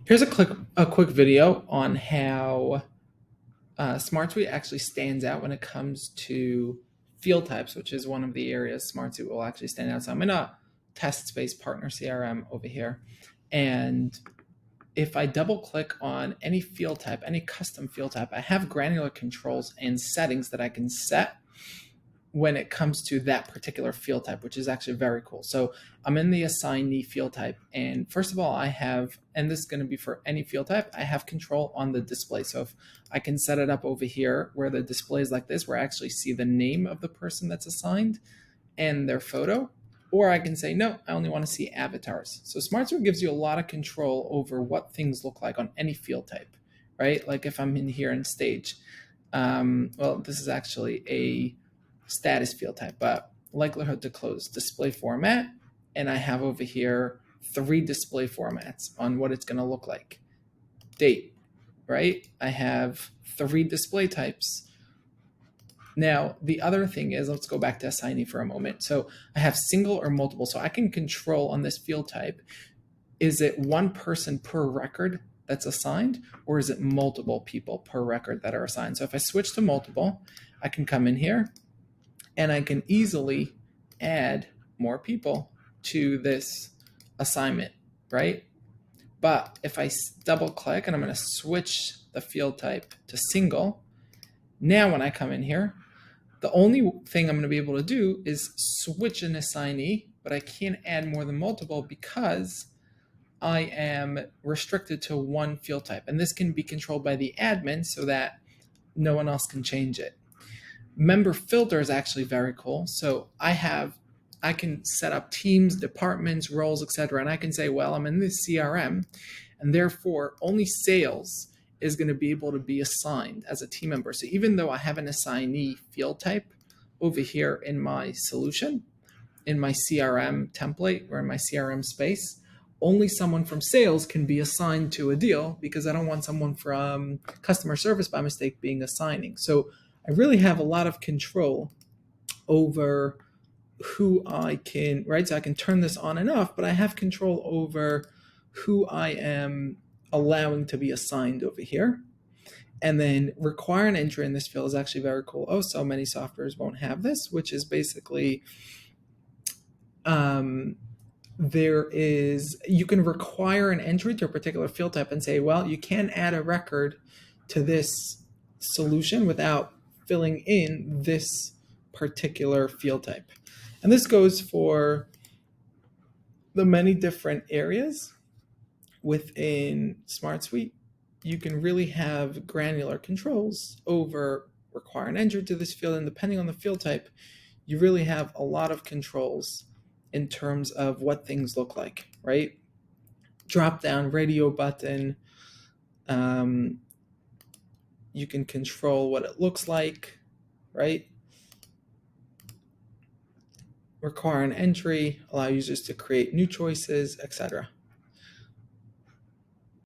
Here's a quick video on how SmartSuite actually stands out when it comes to field types, which is one of the areas SmartSuite will actually stand out. So I'm in a test space partner CRM over here. And if I double click on any field type, any custom field type, I have granular controls and settings that I can set when it comes to that particular field type, which is actually very cool. So I'm in the assignee field type. And first of all, I have, and this is going to be for any field type, I have control on the display. So if I can set it up over here where the display is like this, where I actually see the name of the person that's assigned and their photo, or I can say, no, I only want to see avatars. So SmartSuite gives you a lot of control over what things look like on any field type, right? Like if I'm in here in stage, well, this is actually a status field type, but likelihood to close, display format, and I have over here 3 display formats on what it's going to look like. Date, right? I have 3 display types. Now, the other thing is, let's go back to assignee for a moment. So I have single or multiple, so I can control on this field type, is it one person per record that's assigned, or is it multiple people per record that are assigned? So if I switch to multiple, I can come in here and I can easily add more people to this assignment, right? But if I double click and I'm going to switch the field type to single, now when I come in here, the only thing I'm going to be able to do is switch an assignee, but I can't add more than multiple because I am restricted to one field type. And this can be controlled by the admin so that no one else can change it. Member filter is actually very cool. So I can set up teams, departments, roles, etc. And I can say, well, I'm in this CRM, and therefore only sales is going to be able to be assigned as a team member. So even though I have an assignee field type over here in my solution, in my CRM template or in my CRM space, only someone from sales can be assigned to a deal because I don't want someone from customer service by mistake being assigning. So I really have a lot of control over who I can, right? So I can turn this on and off, but I have control over who I am allowing to be assigned over here. And then require an entry in this field is actually very cool. Oh, so many softwares won't have this, which is basically, you can require an entry to a particular field type and say, well, you can add a record to this solution without filling in this particular field type. And this goes for the many different areas within SmartSuite. You can really have granular controls over require an entry to this field, and depending on the field type, you really have a lot of controls in terms of what things look like, right? Drop down radio button. You can control what it looks like, right? Require an entry, allow users to create new choices, etc.